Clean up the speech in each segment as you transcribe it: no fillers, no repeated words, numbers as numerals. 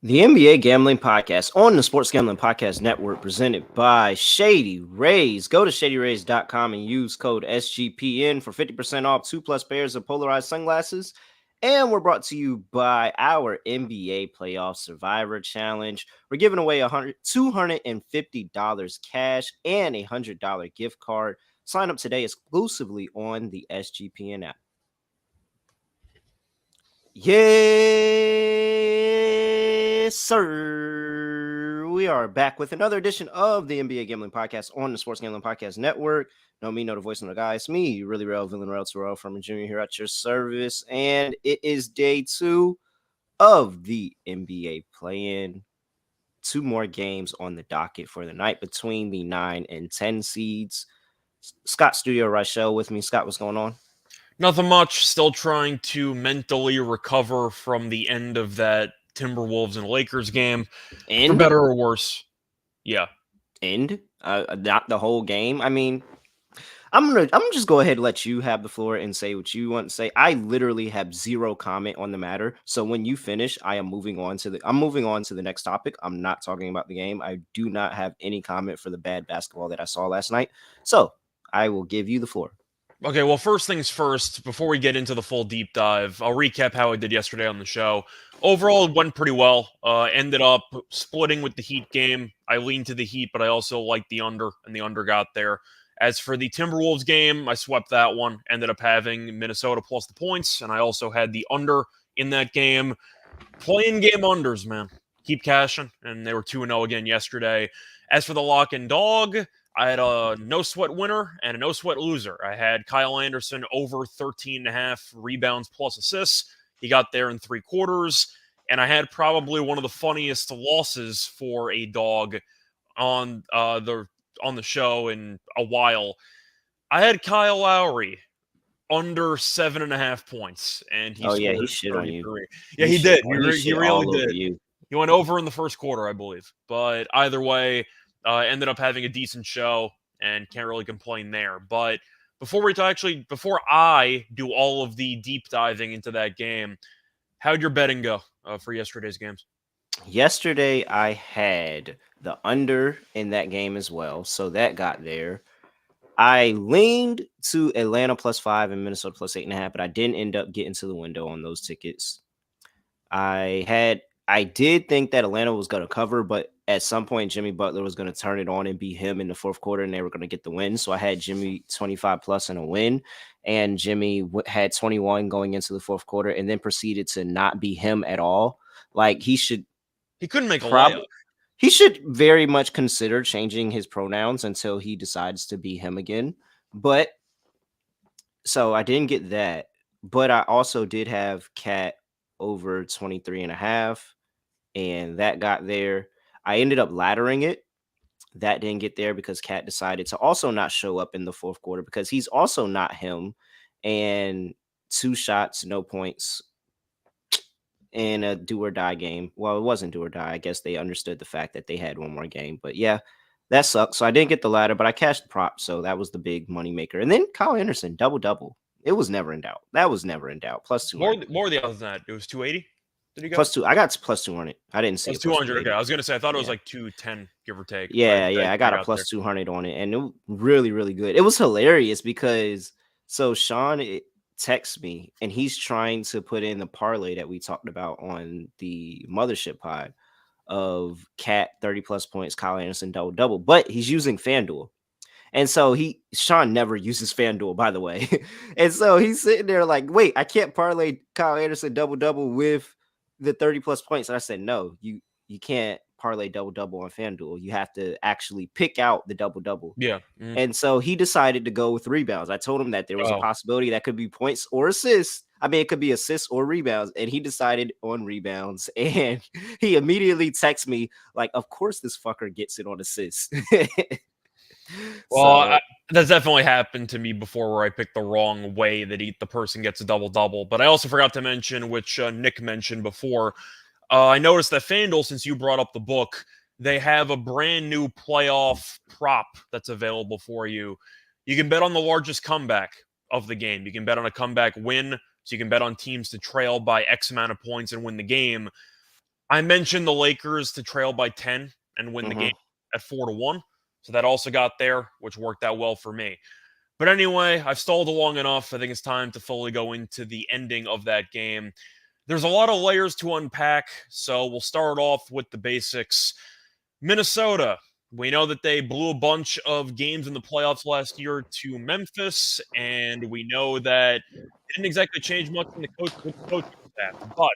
The NBA Gambling Podcast on the Sports Gambling Podcast Network, presented by Shady Rays. Go to shadyrays.com and use code SGPN for 50% off 2+ pairs of polarized sunglasses. And we're brought to you by our NBA Playoff Survivor Challenge. We're giving away $250 cash and a $100 gift card. Sign up today exclusively on the SGPN app. Yes, sir. We are back with another edition of the NBA Gambling Podcast on the Sports Gambling Podcast Network. Know me, know the voice, know the guy. It's me, really real villain, real Terrell from Junior here at your service. And it is day 2 of the NBA play-in. 2 more games on the docket for the night between the 9 and 10 seeds. Scott Studio Rochelle with me. Scott, what's going on? Nothing much. Still trying to mentally recover from the end of that Timberwolves and Lakers game. For better or worse. Yeah. End? Not the whole game. I mean, I'm gonna just go ahead and let you have the floor and say what you want to say. I literally have zero comment on the matter. So when you finish, I'm moving on to the next topic. I'm not talking about the game. I do not have any comment for the bad basketball that I saw last night. So I will give you the floor. Okay, well, first things first, before we get into the full deep dive, I'll recap how I did yesterday on the show. Overall, it went pretty well. Ended up splitting with the Heat game. I leaned to the Heat, but I also liked the under, and the under got there. As for the Timberwolves game, I swept that one. Ended up having Minnesota plus the points, and I also had the under in that game. Playing game unders, man. Keep cashing, and they were 2-0 again yesterday. As for the lock and dog, I had a no-sweat winner and a no-sweat loser. I had Kyle Anderson over 13.5 rebounds plus assists. He got there in 3 quarters. And I had probably one of the funniest losses for a dog on the show in a while. I had Kyle Lowry under 7.5 points, and he he scored shit on you. Yeah, he did. He really did. You. He went over in the first quarter, I believe. But either way, ended up having a decent show and can't really complain there. But before I do all of the deep diving into that game, how'd your betting go for yesterday's games? Yesterday, I had the under in that game as well, so that got there. I leaned to Atlanta plus 5 and Minnesota plus 8.5, but I didn't end up getting to the window on those tickets. I did think that Atlanta was going to cover, but at some point, Jimmy Butler was going to turn it on and beat him in the fourth quarter, and they were going to get the win. So I had Jimmy 25 plus and a win, and Jimmy had 21 going into the fourth quarter, and then proceeded to not beat him at all. Like he couldn't make a layup. He should very much consider changing his pronouns until he decides to be him again. But so I didn't get that, but I also did have Cat over 23.5, and that got there. I ended up laddering it. That didn't get there because Cat decided to also not show up in the fourth quarter because he's also not him. And 2 shots, no points in a do or die game. Well, it wasn't do or die. I guess they understood the fact that they had one more game. But yeah, that sucks. So I didn't get the ladder, but I cashed the prop. So that was the big money maker. And then Kyle Anderson, double. It was never in doubt. That was never in doubt. Plus 200. More the other than that. It was 280. Did he go? Plus 2. I got plus 200. I didn't see plus 200. Okay, I was gonna say I thought it was like 210, give or take. Yeah. I got a plus 200 on it, and it was really, really good. It was hilarious because Sean texts me, and he's trying to put in the parlay that we talked about on the Mothership pod of Cat 30 plus points, Kyle Anderson double, but he's using FanDuel. And so Sean never uses FanDuel, by the way. And so he's sitting there like, wait, I can't parlay Kyle Anderson double with the 30 plus points. And I said, no, you can't parlay double on FanDuel. You have to actually pick out the double. Yeah. Mm-hmm. And so he decided to go with rebounds. I told him that there was a possibility that could be points or assists. I mean, it could be assists or rebounds. And he decided on rebounds. And he immediately texts me like, of course this fucker gets it on assists. Well, that's definitely happened to me before where I picked the wrong way that the person gets a double. But I also forgot to mention, which Nick mentioned before, I noticed that FanDuel, since you brought up the book, they have a brand new playoff prop that's available for you. You can bet on the largest comeback of the game. You can bet on a comeback win, so you can bet on teams to trail by X amount of points and win the game. I mentioned the Lakers to trail by 10 and win the game at 4-1. So that also got there, which worked out well for me. But anyway, I've stalled long enough. I think it's time to fully go into the ending of that game. There's a lot of layers to unpack, so we'll start off with the basics. Minnesota. We know that they blew a bunch of games in the playoffs last year to Memphis, and we know that it didn't exactly change much in with the coaching staff. But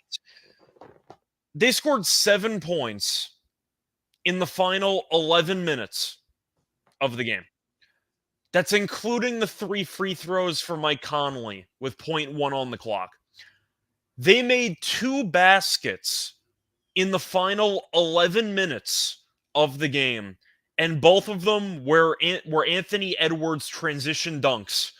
they scored 7 points in the final 11 minutes of the game. That's including the 3 free throws for Mike Conley with 0.1 on the clock. They made 2 baskets in the final 11 minutes of the game, and both of them were Anthony Edwards transition dunks.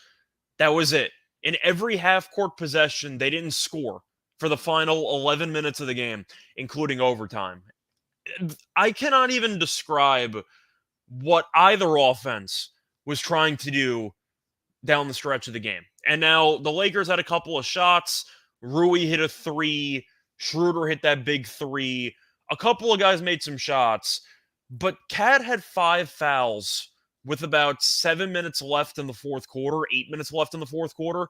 That was it. In every half-court possession, they didn't score for the final 11 minutes of the game, including overtime. I cannot even describe what either offense was trying to do down the stretch of the game. And now the Lakers had a couple of shots. Rui hit a 3. Schroeder hit that big 3. A couple of guys made some shots. But Cat had 5 fouls with about 7 minutes left in the fourth quarter, 8 minutes left in the fourth quarter.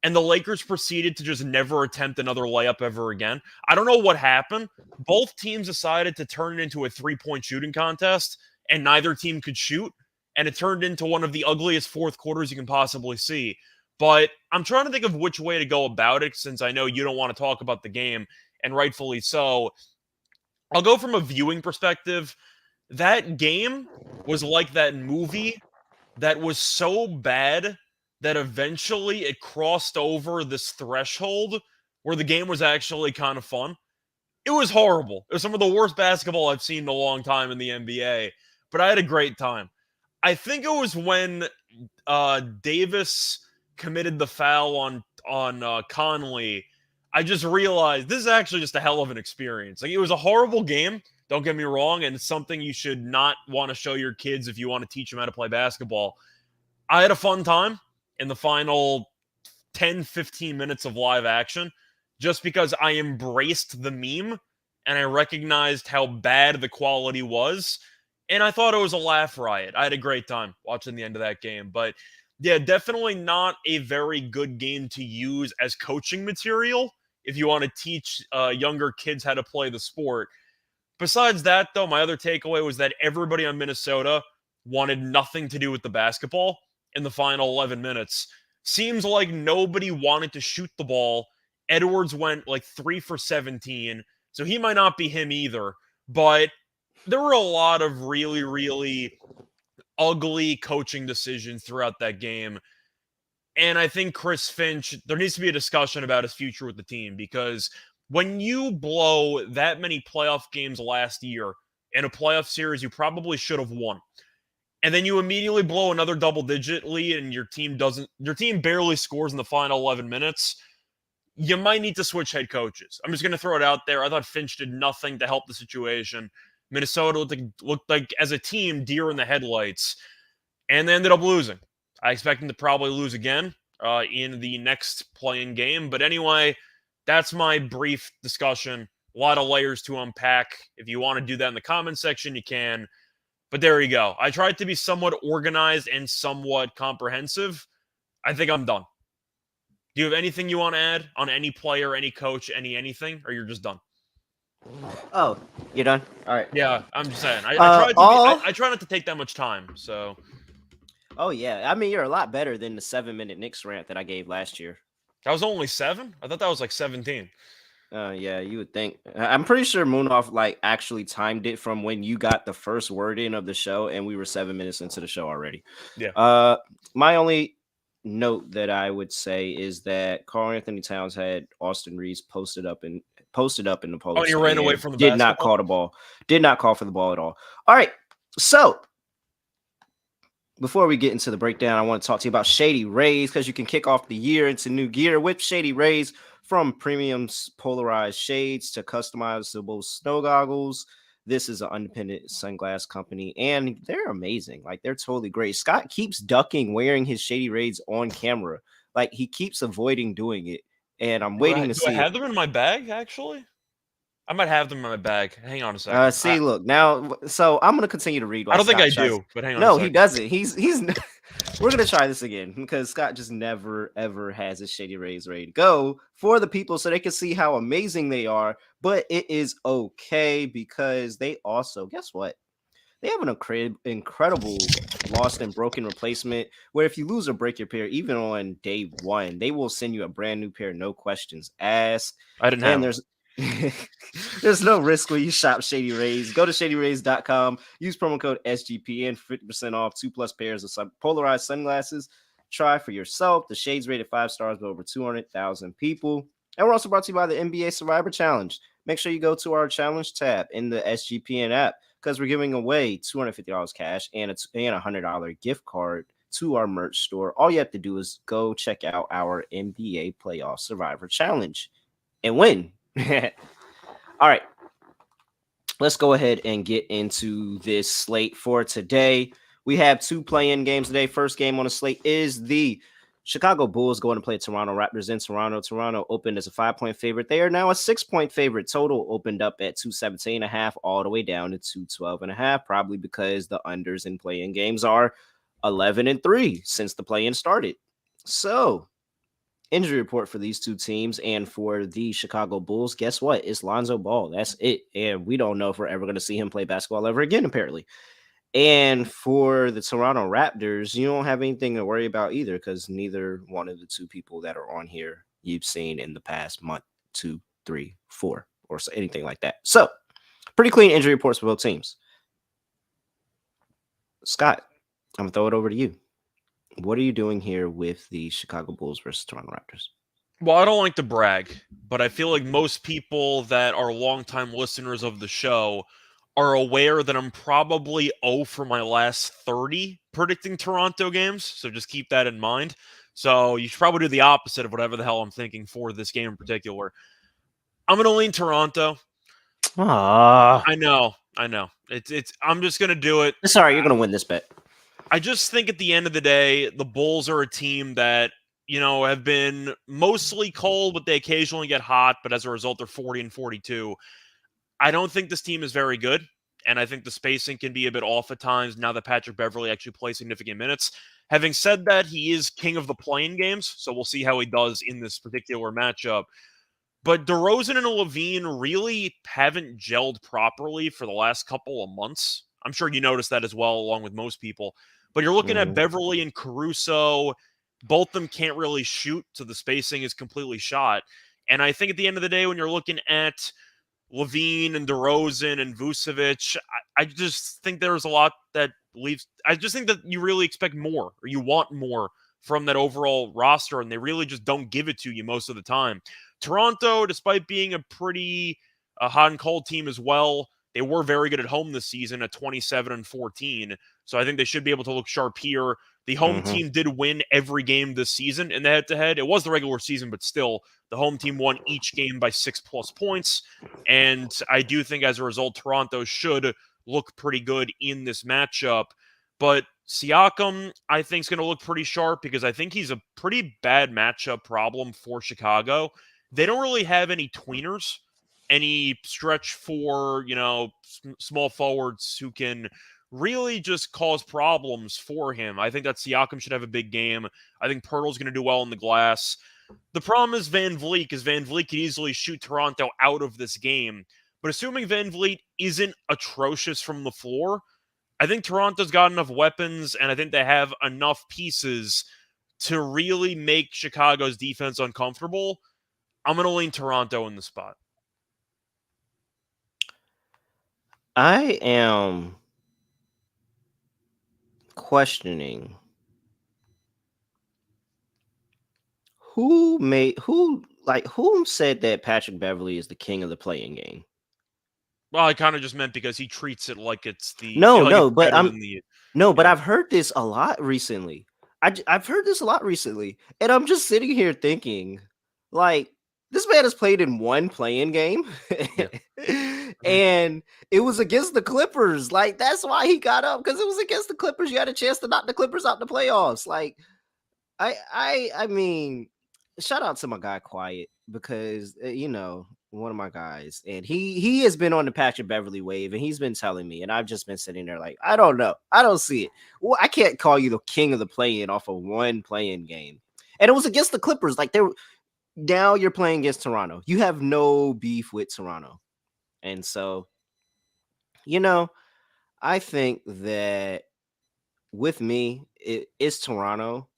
And the Lakers proceeded to just never attempt another layup ever again. I don't know what happened. Both teams decided to turn it into a 3-point shooting contest, and neither team could shoot. And it turned into one of the ugliest fourth quarters you can possibly see. But I'm trying to think of which way to go about it, since I know you don't want to talk about the game, and rightfully so. I'll go from a viewing perspective. That game was like that movie that was so bad that eventually it crossed over this threshold where the game was actually kind of fun. It was horrible. It was some of the worst basketball I've seen in a long time in the NBA, but I had a great time. I think it was when Davis committed the foul on Conley. I just realized this is actually just a hell of an experience. Like, it was a horrible game, don't get me wrong, and it's something you should not want to show your kids if you want to teach them how to play basketball. I had a fun time in the final 10, 15 minutes of live action just because I embraced the meme and I recognized how bad the quality was. And I thought it was a laugh riot. I had a great time watching the end of that game. But yeah, definitely not a very good game to use as coaching material if you want to teach younger kids how to play the sport. Besides that, though, my other takeaway was that everybody on Minnesota wanted nothing to do with the basketball in the final 11 minutes. Seems like nobody wanted to shoot the ball. Edwards went like 3 for 17, so he might not be him either. But there were a lot of really, really ugly coaching decisions throughout that game. And I think Chris Finch, there needs to be a discussion about his future with the team, because when you blow that many playoff games last year in a playoff series you probably should have won, and then you immediately blow another double-digit lead and your team barely scores in the final 11 minutes, you might need to switch head coaches. I'm just going to throw it out there. I thought Finch did nothing to help the situation. Minnesota looked like, as a team, deer in the headlights, and they ended up losing. I expect them to probably lose again in the next playing game. But anyway, that's my brief discussion. A lot of layers to unpack. If you want to do that in the comment section, you can. But there you go. I tried to be somewhat organized and somewhat comprehensive. I think I'm done. Do you have anything you want to add on any player, any coach, anything, or you're just done? Oh, you're done? All right. Yeah, I'm just saying. I try not to take that much time, so. Oh, yeah. I mean, you're a lot better than the 7-minute Knicks rant that I gave last year. That was only 7? I thought that was like 17. Yeah, you would think. I'm pretty sure Moonoff actually timed it from when you got the first word in of the show, and we were 7 minutes into the show already. Yeah. My only note that I would say is that Karl-Anthony Towns had Austin Reeves posted up in the post. Oh, he ran away from the basketball. Not call the ball. Did not call for the ball at all. All right. So before we get into the breakdown, I want to talk to you about Shady Rays, because you can kick off the year into new gear with Shady Rays. From premium polarized shades to customizable snow goggles, this is an independent sunglass company, and they're amazing. Like, they're totally great. Scott keeps ducking wearing his Shady Rays on camera. Like, he keeps avoiding doing it, and I'm waiting to see. Do I have them in my bag, actually? I might have them in my bag. Hang on a second. See, look now. So I'm gonna continue to read I while don't think I Scott tries. do, but hang on a No, he second. doesn't. He's. We're gonna try this again because Scott just never ever has his Shady Rays ready to go for the people so they can see how amazing they are. But it is okay because they also guess what? They have an incredible lost and broken replacement where if you lose or break your pair, even on day one, they will send you a brand new pair, no questions asked. I didn't have And them. there's no risk when you shop Shady Rays. Go to shadyrays.com, use promo code SGPN for 50% off 2+ pairs of polarized sunglasses. Try for yourself. The shades rated 5 stars by over 200,000 people. And we're also brought to you by the NBA Survivor Challenge. Make sure you go to our challenge tab in the SGPN app because we're giving away $250 cash and a $100 gift card to our merch store. All you have to do is go check out our NBA Playoff Survivor Challenge and win. All right, let's go ahead and get into this slate for today. We have 2 play-in games today. First game on the slate is the Chicago Bulls going to play Toronto Raptors in Toronto. Toronto opened as a 5-point favorite. They are now a 6-point favorite. Total opened up at 217.5 all the way down to 212.5, probably because the unders in play-in games are 11-3 since the play-in started. So, injury report for these 2 teams and for the Chicago Bulls, guess what? It's Lonzo Ball. That's it. And we don't know if we're ever going to see him play basketball ever again, apparently. And for the Toronto Raptors, you don't have anything to worry about either because neither one of the 2 people that are on here you've seen in the past month, 2, 3, 4, or anything like that. So, pretty clean injury reports for both teams. Scott, I'm going to throw it over to you. What are you doing here with the Chicago Bulls versus Toronto Raptors? Well, I don't like to brag, but I feel like most people that are longtime listeners of the show are aware that I'm probably 0 for my last 30 predicting Toronto games. So just keep that in mind. So you should probably do the opposite of whatever the hell I'm thinking for this game in particular. I'm going to lean Toronto. Ah, I know. I'm just going to do it. sorry, you're going to win this bet. I just think at the end of the day, the Bulls are a team that, have been mostly cold, but they occasionally get hot. But as a result, they're 40-42. I don't think this team is very good. And I think the spacing can be a bit off at times now that Patrick Beverley actually plays significant minutes. Having said that, he is king of the playing games. So we'll see how he does in this particular matchup. But DeRozan and Levine really haven't gelled properly for the last couple of months. I'm sure you noticed that as well, along with most people. But you're looking at Beverley and Caruso. Both of them can't really shoot, so the spacing is completely shot. And I think at the end of the day, when you're looking at Levine and DeRozan and Vucevic, I just think there's a lot that leaves. I just think that you really expect more, or you want more from that overall roster, and they really just don't give it to you most of the time. Toronto, despite being a pretty hot and cold team as well, they were very good at home this season at 27-14. So I think they should be able to look sharp here. The home team did win every game this season in the head-to-head. It was the regular season, but still, the home team won each game by 6+ points. And I do think as a result, Toronto should look pretty good in this matchup. But Siakam, I think, is going to look pretty sharp because I think he's a pretty bad matchup problem for Chicago. They don't really have any tweeners, any stretch for, small forwards who can really just cause problems for him. I think that Siakam should have a big game. I think Pirtle's going to do well on the glass. The problem is Van Vliet, because Van Vliet could easily shoot Toronto out of this game. But assuming Van Vliet isn't atrocious from the floor, I think Toronto's got enough weapons, and I think they have enough pieces to really make Chicago's defense uncomfortable. I'm going to lean Toronto in the spot. I am questioning who said that Patrick Beverley is the king of the playing game. Well, I kind of just meant because he treats it like it's the but yeah. I've heard this a lot recently. I've heard this a lot recently, and I'm just sitting here thinking, like, this man has played in one playing game, and it was against the Clippers. Like, that's why he got up, because it was against the Clippers. You had a chance to knock the Clippers out the playoffs. Like, I mean, shout out to my guy Quiet because one of my guys, and he has been on the Patrick Beverly wave, and he's been telling me, and I've just been sitting there like, I don't know, I don't see it. Well, I can't call you the king of the play-in off of one play-in game, and it was against the Clippers. Like, they were, now you're playing against Toronto. You have no beef with Toronto, and so you know, I think that with me, it's Toronto.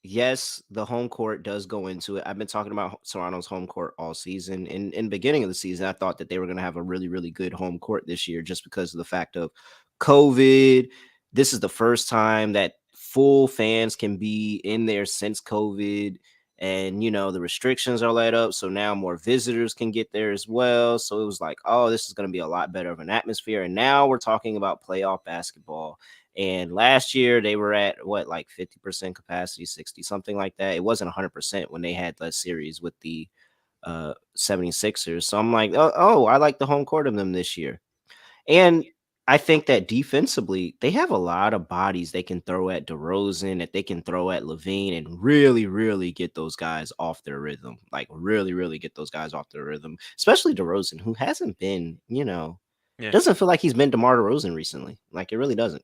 Yes, the home court does go into it. I've been talking about Toronto's home court all season. In the beginning of the season, I thought that they were going to have a really, really good home court this year just because of the fact of COVID. This is the first time that full fans can be in there since COVID. And, the restrictions are let up. So now more visitors can get there as well. So it was like, oh, this is going to be a lot better of an atmosphere. And now we're talking about playoff basketball. And last year they were at what, like 50% capacity, 60, something like that. It wasn't 100% when they had the series with the 76ers. So I'm like, oh, I like the home court of them this year. And I think that defensively, they have a lot of bodies they can throw at DeRozan, that they can throw at Levine, and really, really get those guys off their rhythm. Like, really, really get those guys off their rhythm, especially DeRozan, who hasn't been, Yeah. doesn't feel like he's been DeMar DeRozan recently. Like, it really doesn't.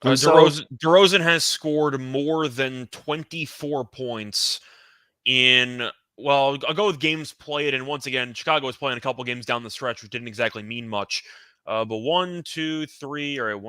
And so, DeRozan has scored more than 24 points in, well, I'll go with games played. And once again, Chicago was playing a couple games down the stretch, which didn't exactly mean much. But 1, 2, 3, all right,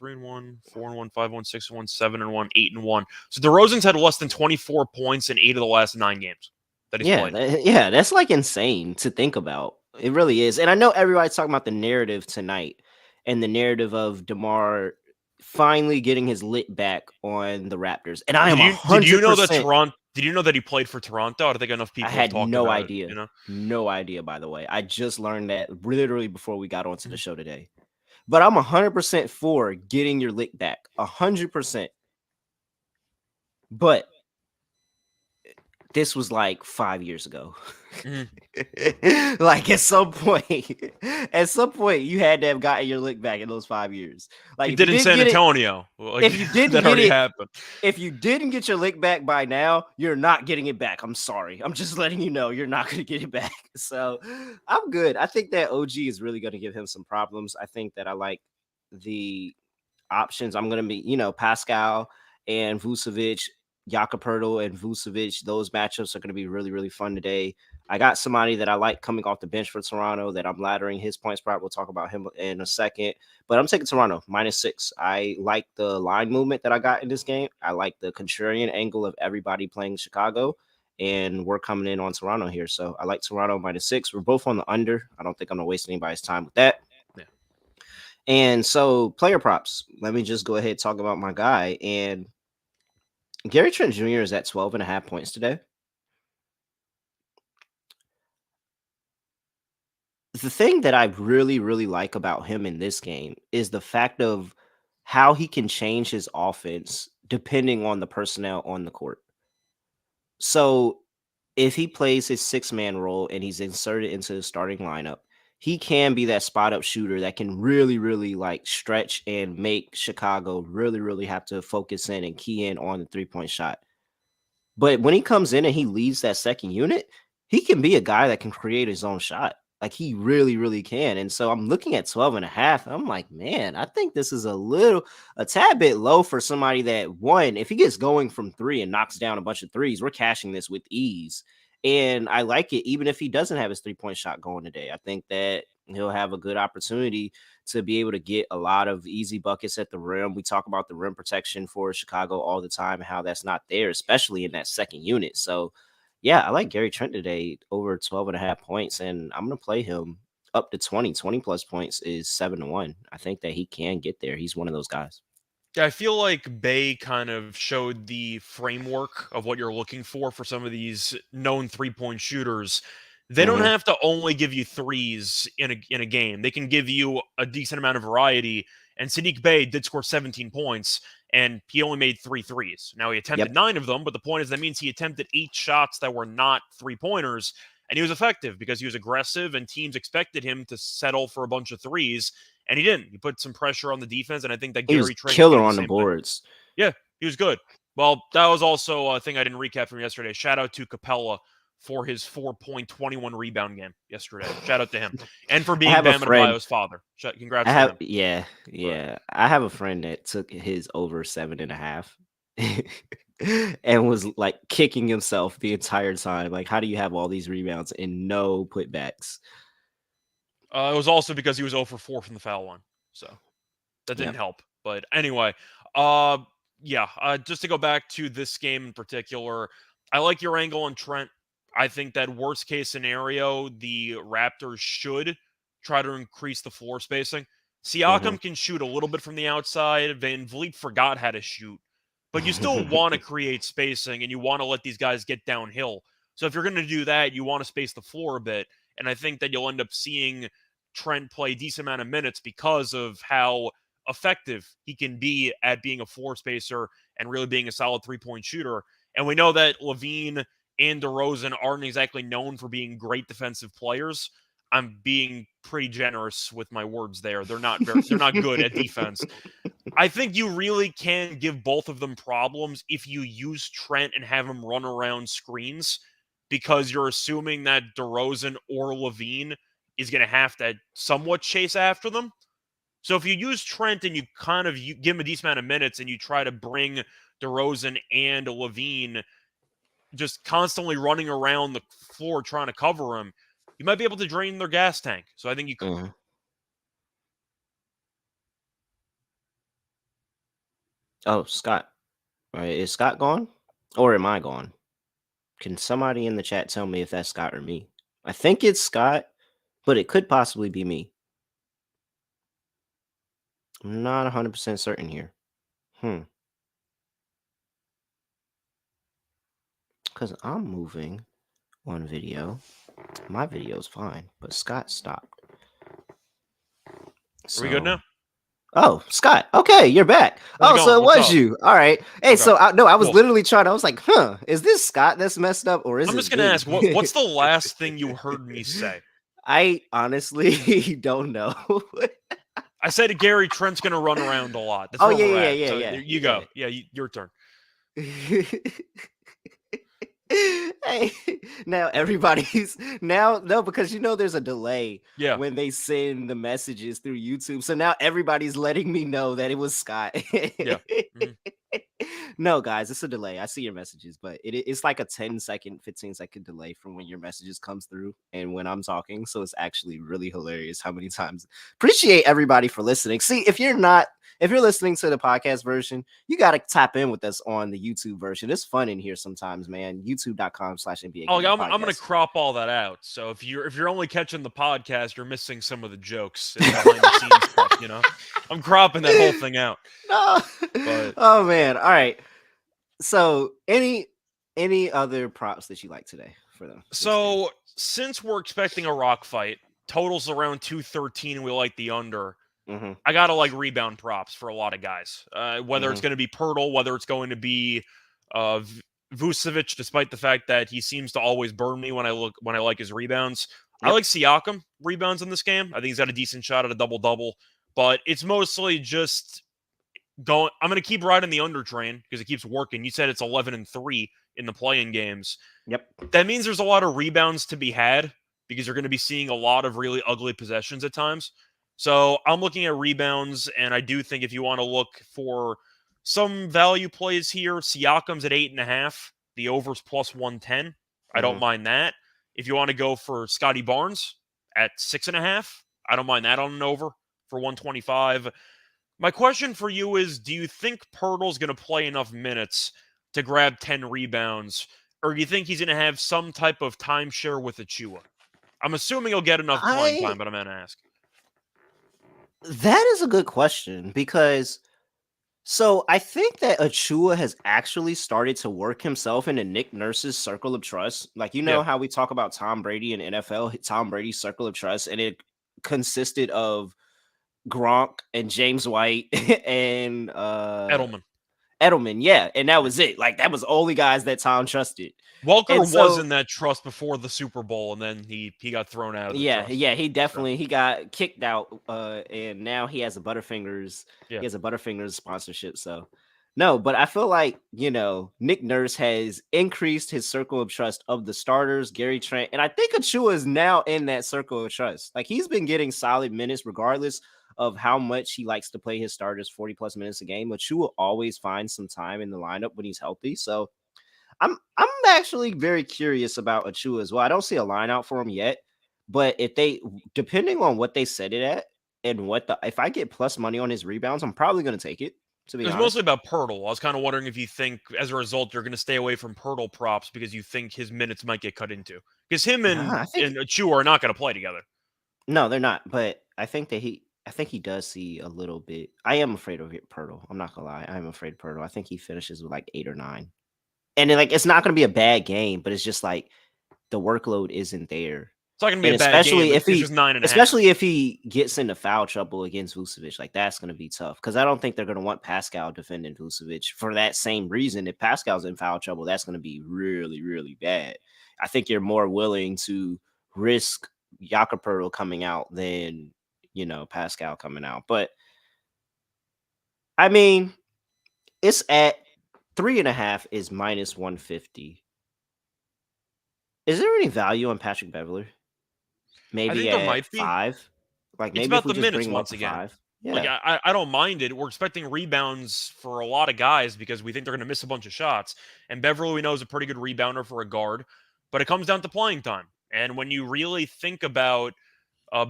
3-1, 4-1, 5-1, 6-1, 7-1, 8-1. So DeRozan's had less than 24 points in 8 of the last 9 games that he's played. that's like insane to think about. It really is. And I know everybody's talking about the narrative tonight and the narrative of DeMar finally getting his lit back on the Raptors. And I am Did you know that 100%. Toronto? Did you know that he played for Toronto? I don't think enough I people have had talked no about idea. it. No idea, by the way. I just learned that literally before we got onto the show today. But I'm 100% for getting your lick back. 100%. But this was like 5 years ago. Like at some point, you had to have gotten your lick back in those 5 years. Like He if you did in didn't San get it, Antonio. if you didn't that get already it, happened. if you didn't get your lick back by now, you're not getting it back. I'm sorry. I'm just letting you know you're not going to get it back. So I'm good. I think that OG is really going to give him some problems. I think that I like the options. I'm going to be, Pascal and Vucevic, Jakob Poeltl and Vucevic. Those matchups are going to be really, really fun today. I got somebody that I like coming off the bench for Toronto that I'm laddering his points prop. We'll talk about him in a second, but I'm taking Toronto -6. I like the line movement that I got in this game. I like the contrarian angle of everybody playing Chicago, and we're coming in on Toronto here. So I like Toronto -6. We're both on the under. I don't think I'm going to waste anybody's time with that. Yeah. And so player props, let me just go ahead and talk about my guy. And Gary Trent Jr. is at 12.5 points today. The thing that I really, really like about him in this game is the fact of how he can change his offense depending on the personnel on the court. So if he plays his 6-man role and he's inserted into the starting lineup, he can be that spot up shooter that can really, really like stretch and make Chicago really, really have to focus in and key in on the 3-point shot. But when he comes in and he leads that second unit, he can be a guy that can create his own shot. Like he really, really can. And so I'm looking at 12.5. I'm like, man, I think this is a tad bit low for somebody that, one, if he gets going from 3 and knocks down a bunch of threes, we're cashing this with ease. And I like it, even if he doesn't have his 3-point shot going today. I think that he'll have a good opportunity to be able to get a lot of easy buckets at the rim. We talk about the rim protection for Chicago all the time and how that's not there, especially in that second unit. So, yeah, I like Gary Trent today over 12.5 points, and I'm going to play him up to 20. 20 plus points is 7-1. I think that he can get there. He's one of those guys. Yeah, I feel like Bay kind of showed the framework of what you're looking for some of these known 3-point shooters. They don't have to only give you threes in a game. They can give you a decent amount of variety. And Sadiq Bey did score 17 points, and he only made 3 threes. Now, he attempted 9 of them, but the point is that means he attempted 8 shots that were not 3-pointers, and he was effective because he was aggressive, and teams expected him to settle for a bunch of threes, and he didn't. He put some pressure on the defense, and I think that He was Gary Trent killer can do on the same boards. thing. Yeah, he was good. Well, that was also a thing I didn't recap from yesterday. Shout out to Capella for his 4-point, 21 rebound game yesterday. Shout out to him. And for I being have a Bam friend. Adebayo's father. I Congrats to have him. I have a friend that took his over 7.5 and was like kicking himself the entire time. Like, how do you have all these rebounds and no putbacks? It was also because he was 0 for 4 from the foul line. So that didn't Yep. help. But anyway, just to go back to this game in particular, I like your angle on Trent. I think that worst case scenario, the Raptors should try to increase the floor spacing. Mm-hmm. Siakam can shoot a little bit from the outside. Van Vliet forgot how to shoot, but you still want to create spacing and you want to let these guys get downhill. So if you're going to do that, you want to space the floor a bit. And I think that you'll end up seeing Trent play a decent amount of minutes because of how effective he can be at being a floor spacer and really being a solid 3-point shooter. And we know that Levine and DeRozan aren't exactly known for being great defensive players. I'm being pretty generous with my words there. They're not good at defense. I think you really can give both of them problems if you use Trent and have him run around screens because you're assuming that DeRozan or Levine is going to have to somewhat chase after them. So if you use Trent and you give him a decent amount of minutes and you try to bring DeRozan and Levine just constantly running around the floor trying to cover him, you might be able to drain their gas tank. So I think you could. Mm-hmm. Oh, Scott. Is Scott gone? Or am I gone? Can somebody in the chat tell me if that's Scott or me? I think it's Scott, but it could possibly be me. I'm not 100% certain here. Because I'm moving one video. My video's fine, but Scott stopped. Are we good now? Oh, Scott. Okay, you're back. How's it So going? it What's was up? you. All right. Hey, Okay. so I was Cool. literally trying. I was like, is this Scott that's messed up, or is I'm it just gonna me? ask, what's the last thing you heard me say? I honestly don't know. I said to Gary, Trent's gonna run around a lot. That's Oh where yeah, we're yeah, at. yeah, So yeah, there you go. Yeah, your turn. Hey, now everybody's now no, because there's a delay Yeah. when they send the messages through YouTube. So now everybody's letting me know that it was Scott. Yeah. Mhm. No, guys, it's a delay. I see your messages, but it's like a 10-second, 15-second delay from when your messages comes through and when I'm talking. So it's actually really hilarious how many times. Appreciate everybody for listening. See, if you're listening to the podcast version, you got to tap in with us on the YouTube version. It's fun in here sometimes, man. YouTube.com/NBA Oh, Gaming I'm gonna Podcast. crop all that out. So if you're only catching the podcast, you're missing some of the jokes and behind the scenes stuff. I'm cropping that whole thing out. No. But Oh man. All right. So any other props that you like today for them? so since we're expecting a rock fight, totals around 213, and we like the under. Mm-hmm. I gotta like rebound props for a lot of guys. Whether it's going to be Pirtle, whether it's going to be Vucevic, despite the fact that he seems to always burn me when I like his rebounds. I Yep. like Siakam rebounds in this game. I think he's got a decent shot at a double-double, but it's mostly just going. I'm going to keep riding the under train because it keeps working. You said it's 11-3 in the play-in games. Yep. That means there's a lot of rebounds to be had because you're going to be seeing a lot of really ugly possessions at times. So I'm looking at rebounds, and I do think if you want to look for some value plays here, Siakam's at 8.5. The over's plus 110. I don't mind that. If you want to go for Scotty Barnes at 6.5, I don't mind that on an over for 125. My question for you is, do you think Pirtle's going to play enough minutes to grab 10 rebounds, or do you think he's going to have some type of timeshare with Achua? I'm assuming he'll get enough playing time, but I'm going to ask. That is a good question because I think that Achua has actually started to work himself into Nick Nurse's circle of trust. Like, how we talk about Tom Brady in NFL, Tom Brady's circle of trust, and it consisted of Gronk and James White and Edelman, yeah, and that was it. Like, that was only guys that Tom trusted. Welker was in that trust before the Super Bowl, and then he got thrown out of the trust. Yeah, he definitely he got kicked out, and now he has a Butterfingers. He has a Butterfingers sponsorship. So, No, but I feel like, Nick Nurse has increased his circle of trust of the starters, Gary Trent, and I think Achua is now in that circle of trust. Like he's been getting solid minutes regardless of how much he likes to play his starters 40 plus minutes a game. Achua always finds some time in the lineup when he's healthy. So I'm actually very curious about Achua as well. I don't see a line out for him yet, but if they depending on what they set it at and if I get plus money on his rebounds, I'm probably gonna take it, to It be was mostly honest. about Pirtle. I was kind of wondering if you think, as a result, you're going to stay away from Pirtle props because you think his minutes might get cut into. Because him Nah, I think and Achua are not going to play together. no, they're not. But I think he does see a little bit. I am afraid of Pirtle. I'm not gonna lie. I am afraid of Pirtle. I think he finishes with like 8 or 9. And then like it's not gonna be a bad game, but it's just like the workload isn't there. It's not going to be And a bad game, especially but if it's he just 9.5. especially if he gets into foul trouble against Vucevic, like that's gonna be tough. Because I don't think they're gonna want Pascal defending Vucevic for that same reason. If Pascal's in foul trouble, that's gonna be really, really bad. I think you're more willing to risk Jakob Poeltl coming out than Pascal coming out. But I mean, it's at 3.5 is minus 150. Is there any value on Patrick Beverley? I Maybe think there at might be. 5. Like It's maybe if about we the just minutes bring him up once to again. 5. Like, Yeah. I don't mind it. We're expecting rebounds for a lot of guys because we think they're going to miss a bunch of shots. And Beverly, we know, is a pretty good rebounder for a guard, but it comes down to playing time. And when you really think about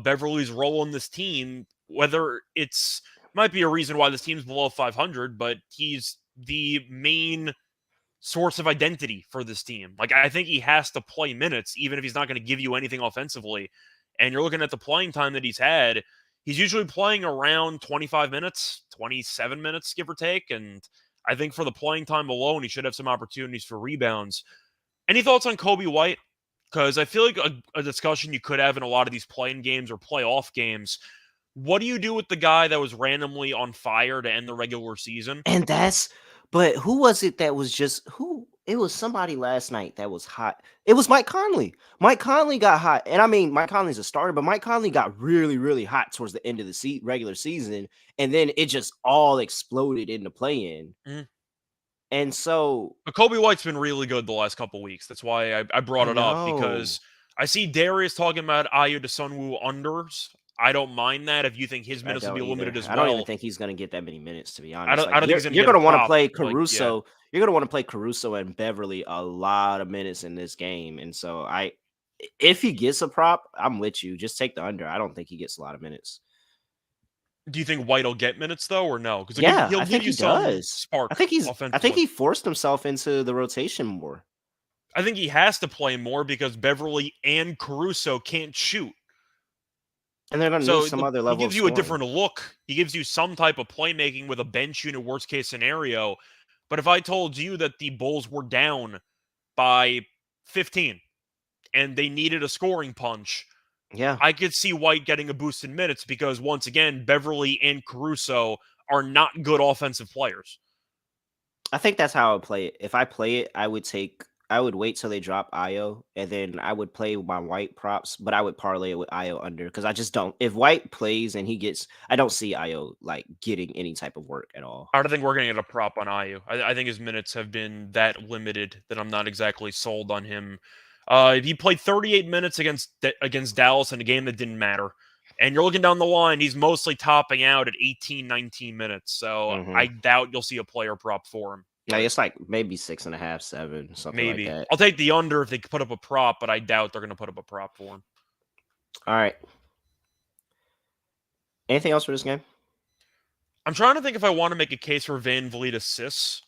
Beverly's role in this team, whether it's might be a reason why this team's below 500, but he's the main source of identity for this team. Like, I think he has to play minutes, even if he's not going to give you anything offensively. And you're looking at the playing time that he's had. He's usually playing around 25 minutes, 27 minutes, give or take. And I think for the playing time alone, he should have some opportunities for rebounds. Any thoughts on Kobe White? Because I feel like a discussion you could have in a lot of these playing games or playoff games. What do you do with the guy that was randomly on fire to end the regular season? And but who was it that was just who? It was somebody last night that was hot. It was Mike Conley. Mike Conley got hot. And I mean, Mike Conley's a starter, but Mike Conley got really, really hot towards the end of the regular season. And then it just all exploded in the play in. Mhm. And so But Kobe White's been really good the last couple weeks. That's why I brought I it up know. because I see Darius talking about Ayu Sunwoo unders. I don't mind that if you think his I minutes will don't be either. limited as I don't even well. think he's gonna get that many minutes, to be I honest. don't Like I don't think you're he's gonna you're get a gonna want to prop. play Like, yeah. Caruso. You're gonna want to play Caruso and Beverly a lot of minutes in this game. And so if he gets a prop, I'm with you. Just take the under. I don't think he gets a lot of minutes. Do you think White will get minutes though, or no? Because Yeah, he'll I give think you he some does. spark I think offensively. he forced himself into the rotation more. I think he has to play more because Beverly and Caruso can't shoot. And they're gonna need So some other he level of gives you a scoring. different look. He gives you some type of playmaking with a bench unit worst case scenario. But if I told you that the Bulls were down by 15 and they needed a scoring punch, Yeah. I could see White getting a boost in minutes because once again, Beverly and Caruso are not good offensive players. I think that's how I would play it. If I play it, I would wait till they drop IO and then I would play my White props, but I would parlay it with IO under because I just don't. If White plays and I don't see IO like getting any type of work at all. I don't think we're going to get a prop on Ayu. I think his minutes have been that limited that I'm not exactly sold on him. He played 38 minutes against Dallas in a game that didn't matter. And you're looking down the line, he's mostly topping out at 18, 19 minutes. So Hmm. I doubt you'll see a player prop for him. Like But it's like maybe 6.5, 7, something like maybe. that. I'll take the under if they put up a prop, but I doubt they're going to put up a prop for him. All right. Anything else for this game? I'm trying to think if I want to make a case for Van Vliet assists.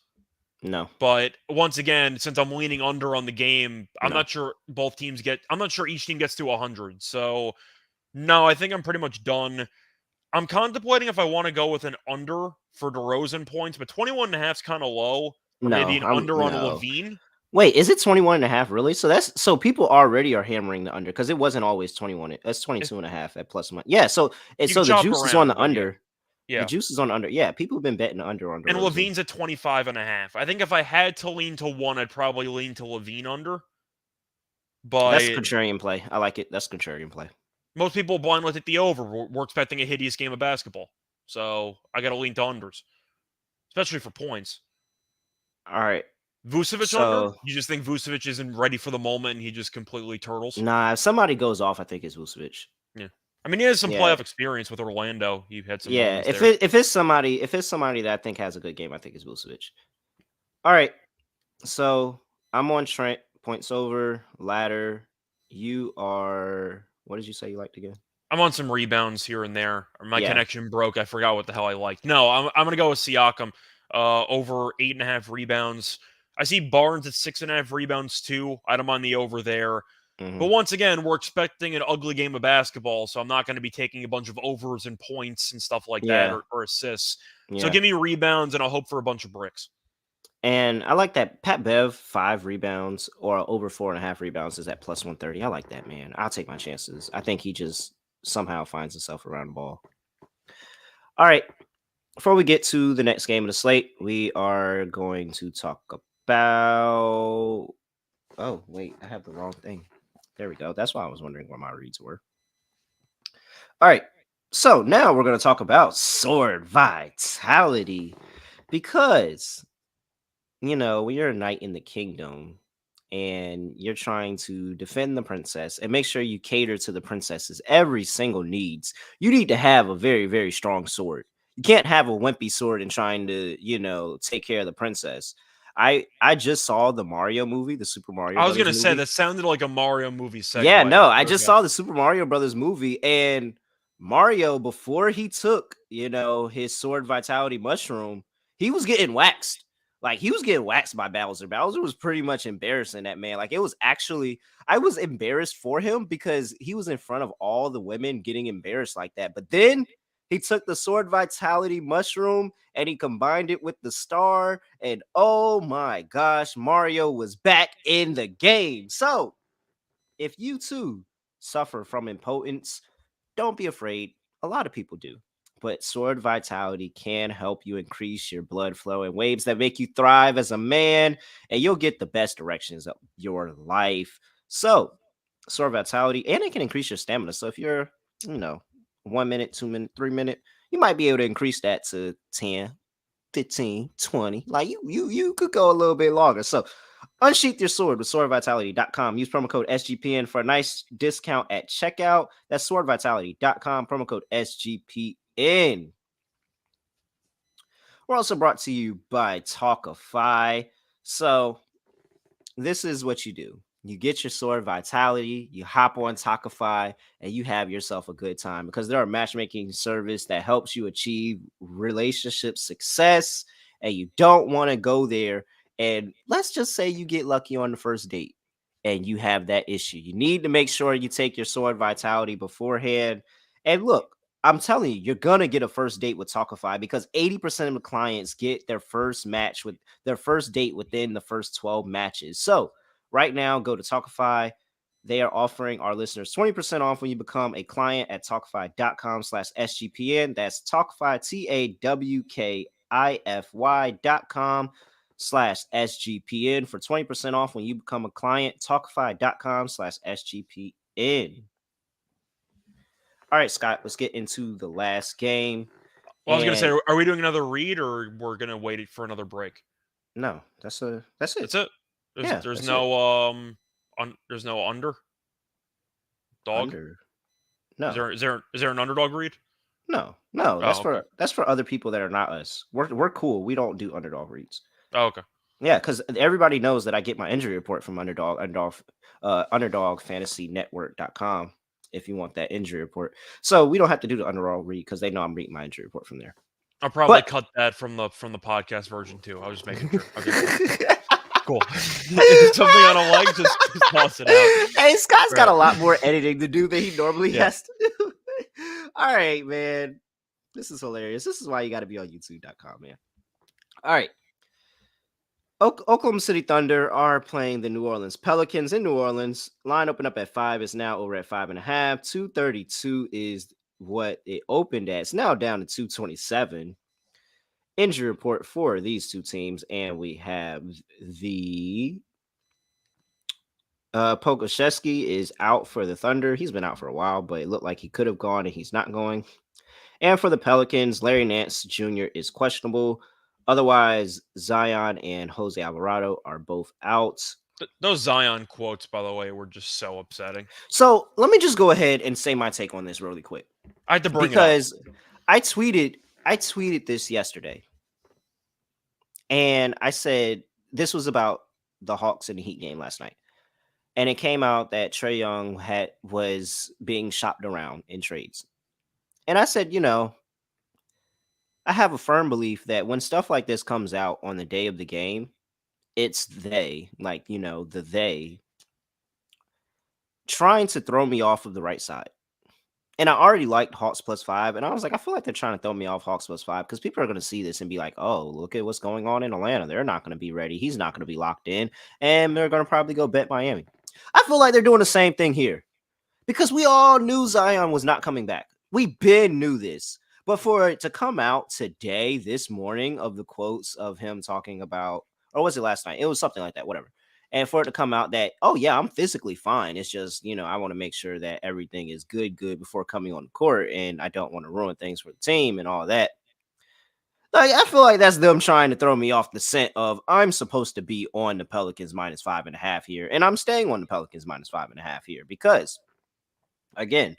No, But once again, since I'm leaning under on the game, I'm no. not sure I'm not sure each team gets to 100. So, no, I think I'm pretty much done. I'm contemplating if I want to go with an under for DeRozan points, but 21.5 is kind of low, or maybe No, an I'm under on no. Levine. Wait, is it 21.5 really? So people already are hammering the under because it wasn't always 21. That's If 22.5 at plus money. Yeah, you can so the chop juice is on around, the but yeah. under. The Yeah. juice is on the under. Yeah, people have been betting the under on And DeRozan. Levine's at 25.5. I think if I had to lean to one, I'd probably lean to Levine under. That's a But contrarian play. I like it. That's a contrarian play. most people blindly take the over. We're expecting a hideous game of basketball. So I got to lean to unders, especially for points. All right. Vucevic under? So You just think Vucevic isn't ready for the moment and he just completely turtles? nah, if somebody goes off, I think it's Vucevic. Yeah. I mean, he has some Yeah. playoff experience with Orlando. He had some Yeah. moments there. If it's somebody that I think has a good game, I think it's Vucevic. All right. So I'm on Trent. Points over, ladder. You are what did you say you liked again? I'm on some rebounds here and there. My Yeah. connection broke. I forgot what the hell I liked. No, I'm gonna go with Siakam. Over 8.5 rebounds. I see Barnes at 6.5 rebounds too. I don't mind the over there. But Hmm. once again, we're expecting an ugly game of basketball, so I'm not going to be taking a bunch of overs and points and stuff like that Yeah. or assists. So Yeah. give me rebounds and I'll hope for a bunch of bricks. And I like that Pat Bev 5 rebounds or over 4.5 rebounds is at plus 130. I like that, man. I'll take my chances. I think he just somehow finds himself around the ball. All right. Before we get to the next game of the slate, we are going to talk about. Oh, wait. I have the wrong thing. There we go. That's why I was wondering where my reads were. All right. So now we're going to talk about sword vitality because when you're a knight in the kingdom and you're trying to defend the princess and make sure you cater to the princess's every single needs, you need to have a very, very strong sword. You can't have a wimpy sword and trying to, take care of the princess. I just saw the Mario movie, the Super Mario I was Brothers gonna say movie. that sounded like a Mario movie Yeah, segue. no, I But just okay. saw the Super Mario Brothers movie, and Mario, before he took, his sword vitality mushroom, he was getting waxed. Like he was getting waxed by Bowser. Bowser was pretty much embarrassing that man. Like it was actually, I was embarrassed for him because he was in front of all the women getting embarrassed like that. But then he took the sword vitality mushroom and he combined it with the star, and oh my gosh, Mario was back in the game. So if you too suffer from impotence, don't be afraid. A lot of people do. But sword vitality can help you increase your blood flow in ways that make you thrive as a man, and you'll get the best directions of your life. So, sword vitality, and it can increase your stamina. So, if you're, you know, 1 minute, 2 minute, 3 minute, you might be able to increase that to 10, 15, 20. Like you could go a little bit longer. So unsheath your sword with swordvitality.com. Use promo code SGPN for a nice discount at checkout. That's swordvitality.com, promo code SGPN. We're also brought to you by Talkify. So this is what you do. You get your sword vitality, you hop on Talkify, and you have yourself a good time because they're a matchmaking service that helps you achieve relationship success. And you don't want to go there. And let's just say you get lucky on the first date and you have that issue. You need to make sure you take your sword vitality beforehand. And look, I'm telling you, you're gonna get a first date with Talkify because 80% of the clients get their first date within the first 12 matches. So right now, go to Talkify. They are offering our listeners 20% off when you become a client at talkify.com/SGPN. That's Talkify, TAWKIFY.com/SGPN for 20% off when you become a client. Talkify.com/SGPN. All right, Scott, let's get into the last game. Well, I was gonna say, And are we doing another read or we're gonna wait for another break? no, that's it. That's it. Yeah, There's that's it. no there's no dog. Under. No. Is there an underdog read? No, no, Oh, okay. that's for other people that are not us. We're cool. We don't do underdog reads. Oh, okay. Yeah, because everybody knows that I get my injury report from underdogfantasynetwork.com if you want that injury report. So we don't have to do the underdog read because they know I'm reading my injury report from there. I'll probably But cut that from the podcast version too. I was just making sure. Okay, cool. Cool. If it's something I don't like, just toss it out. Hey, Scott's got Right. a lot more editing to do than he normally Yeah. has to do. All right, man. This is hilarious. This is why you got to be on youtube.com, man. All right. Oklahoma City Thunder are playing the New Orleans Pelicans in New Orleans. Line opened up at 5. It's now over at 5.5. 232 is what it opened at. It's now down to 227. Injury report for these two teams. And we have the Pokusevski is out for the Thunder. He's been out for a while, but it looked like he could have gone and he's not going. And for the Pelicans, Larry Nance Jr. is questionable. Otherwise, Zion and Jose Alvarado are both out. Those Zion quotes, by the way, were just so upsetting. So let me just go ahead and say my take on this really quick I had to bring it up. because I tweeted this yesterday, and I said this was about the Hawks and the Heat game last night, and it came out that Trae Young was being shopped around in trades, and I said, I have a firm belief that when stuff like this comes out on the day of the game, it's they trying to throw me off of the right side. And I already liked Hawks +5. And I was like, I feel like they're trying to throw me off Hawks +5 because people are going to see this and be like, oh, look at what's going on in Atlanta. They're not going to be ready. He's not going to be locked in. And they're going to probably go bet Miami. I feel like they're doing the same thing here because we all knew Zion was not coming back. We been knew this. But for it to come out today, this morning, of the quotes of him talking about, or was it last night? It was something like that, whatever. And for it to come out that, oh, yeah, I'm physically fine. It's just, I want to make sure that everything is good before coming on the court. And I don't want to ruin things for the team and all that. Like, I feel like that's them trying to throw me off the scent of I'm supposed to be on the Pelicans -5.5 here. And I'm staying on the Pelicans -5.5 here because, again,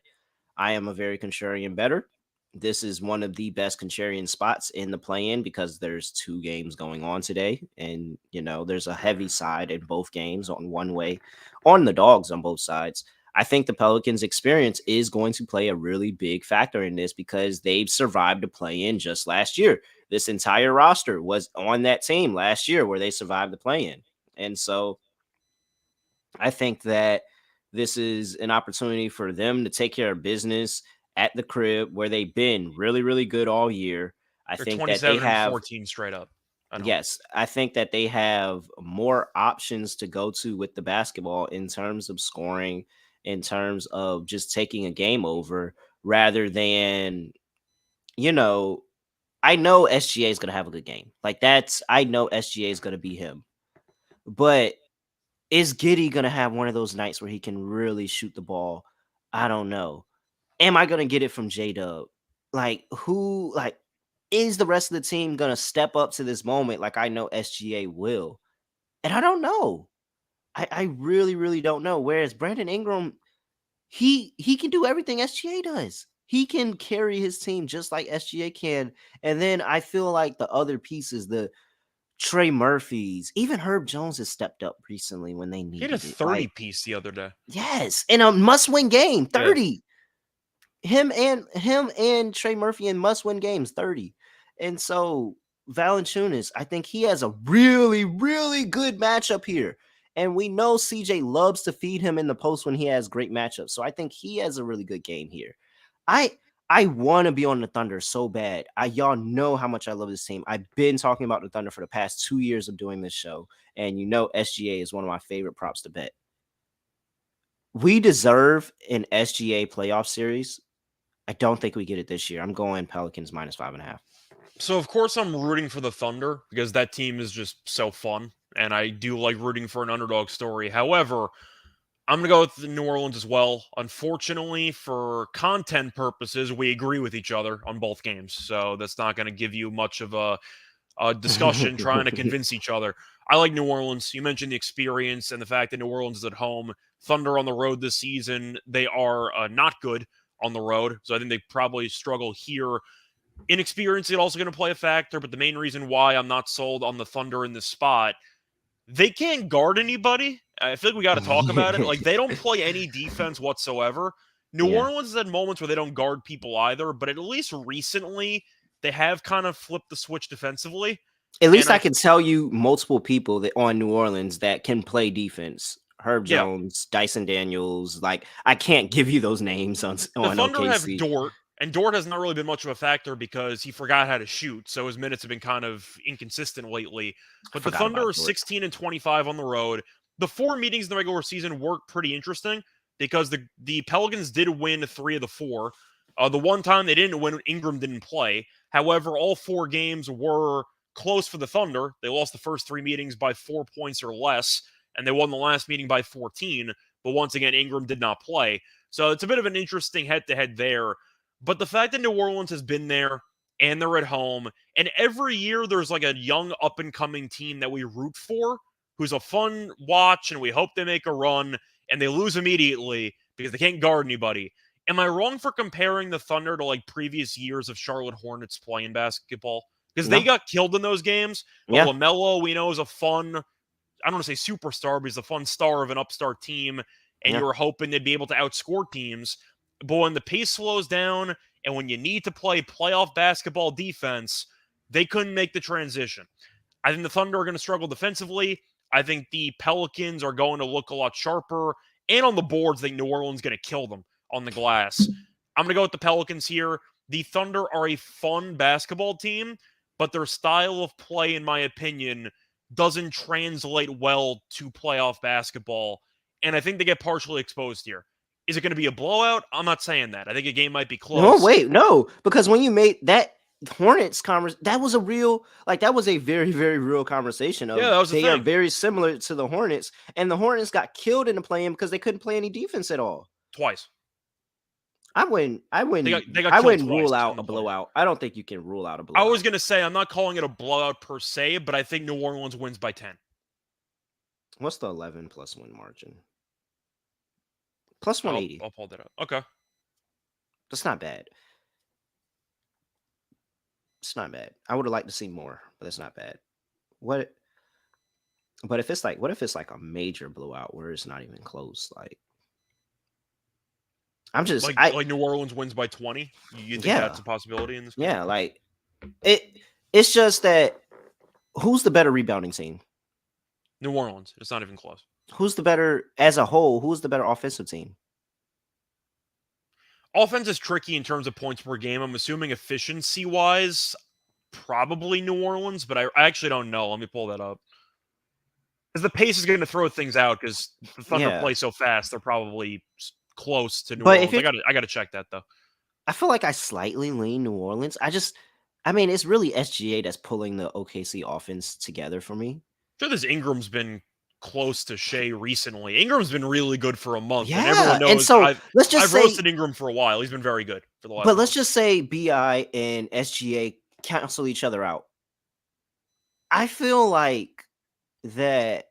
I am a very contrarian bettor. This is one of the best contrarian spots in the play-in because there's 2 games going on today. And, there's a heavy side in both games on one way, on the dogs on both sides. I think the Pelicans' experience is going to play a really big factor in this because they've survived the play-in just last year. This entire roster was on that team last year where they survived the play-in. And so I think that this is an opportunity for them to take care of business at the crib where they've been really, really good all year. I They're think that they 27 and have, 14 straight up at home. yes, I think that they have more options to go to with the basketball in terms of scoring, in terms of just taking a game over rather than, you know, I know SGA is going to have a good game. I know SGA is going to be him. But is Giddy gonna have one of those nights where he can really shoot the ball? I don't know. Am I gonna get it from J-Dub? Is the rest of the team gonna step up to this moment like I know SGA will? And I don't know. I really, really don't know. Whereas Brandon Ingram, he can do everything SGA does. He can carry his team just like SGA can. And then I feel like the other pieces, the Trey Murphy's, even Herb Jones has stepped up recently when they He had a needed it. 30 piece the other day. Yes, in a must-win game, Yeah. 30. Him and Trey Murphy in must-win games, 30. And so Valanciunas, I think he has a really, really good matchup here. And we know CJ loves to feed him in the post when he has great matchups. So I think he has a really good game here. I want to be on the Thunder so bad. Y'all know how much I love this team. I've been talking about the Thunder for the past 2 years of doing this show. And SGA is one of my favorite props to bet. We deserve an SGA playoff series. I don't think we get it this year. I'm going Pelicans -5.5. So, of course, I'm rooting for the Thunder because that team is just so fun. And I do like rooting for an underdog story. However, I'm going to go with New Orleans as well. Unfortunately, for content purposes, we agree with each other on both games. So that's not going to give you much of a discussion trying to convince each other. I like New Orleans. You mentioned the experience and the fact that New Orleans is at home. Thunder on the road this season, they are not good on the road. So I think they probably struggle here. Inexperience is also going to play a factor, but the main reason why I'm not sold on the Thunder in this spot, they can't guard anybody. I feel like we got to talk about it. Like, they don't play any defense whatsoever. New Yeah. Orleans has had moments where they don't guard people either, but at least recently, they have kind of flipped the switch defensively. At least And I can tell you multiple people that on New Orleans that can play defense. Herb yeah, Jones, Dyson Daniels. Like, I can't give you those names on the Thunder have OKC. Dort, and Dort has not really been much of a factor because he forgot how to shoot, so his minutes have been kind of inconsistent lately. I But the forgot Thunder about are Dort. 16 and 25 on the road. The 4 meetings in the regular season worked pretty interesting because the Pelicans did win 3 of the 4. The one time they didn't win, Ingram didn't play. However, all 4 games were close for the Thunder. They lost the first 3 meetings by 4 points or less, and they won the last meeting by 14. But once again, Ingram did not play. So it's a bit of an interesting head-to-head there. But the fact that New Orleans has been there and they're at home. And every year there's like a young up and coming team that we root for who's a fun watch, and we hope they make a run, and they lose immediately because they can't guard anybody. Am I wrong for comparing the Thunder to like previous years of Charlotte Hornets playing basketball? Because they No. got killed in those games, but Yeah. LaMelo, we know, is a fun, I don't want to say superstar, but he's a fun star of an upstart team, and Yeah. you were hoping they'd be able to outscore teams. But when the pace slows down and when you need to play playoff basketball defense, they couldn't make the transition. I think the Thunder are going to struggle defensively. I think the Pelicans are going to look a lot sharper. And on the boards, I think New Orleans is going to kill them on the glass. I'm going to go with the Pelicans here. The Thunder are a fun basketball team, but their style of play, in my opinion, doesn't translate well to playoff basketball. And I think they get partially exposed here. Is it going to be a blowout? I'm not saying that. I think a game might be No, close. wait, no, because when you made that Hornets conversation, that was a real, like, that was a very, very real conversation of Yeah, that was the they are thing. very similar to the Hornets, and the Hornets got killed in the play-in because they couldn't play any defense at all. Twice. I wouldn't They got killed twice rule in out the a play-in. blowout. I don't think you can rule out a I blowout. was going to say, I'm not calling it a blowout per se, but I think New Orleans wins by 10. What's the 11 plus win margin? Plus 180. I'll pull that up. Okay. That's not bad. It's not bad. I would have liked to see more, but it's not bad. But if it's like, what if it's like a major blowout where it's not even close? Like, I'm just like New Orleans wins by 20. You think that's a possibility in this game? Yeah, like it's just that who's the better rebounding team? New Orleans. It's not even close. Who's the better as a whole? Who's the better offensive team? Offense is tricky in terms of points per game. I'm assuming efficiency wise, probably New Orleans, but I actually don't know. Let me pull that up. Because the pace is going to throw things out because the Thunder play so fast. They're probably close to New Orleans. I got to check that though. I feel like I slightly lean New Orleans. I mean, it's really SGA that's pulling the OKC offense together for me. Sure, this Ingram's been close to Shea recently. Ingram's been really good for a month. Yeah, and everyone knows. And so I've roasted Ingram for a while. He's been very good for the last. But let's just say BI and SGA cancel each other out. I feel like that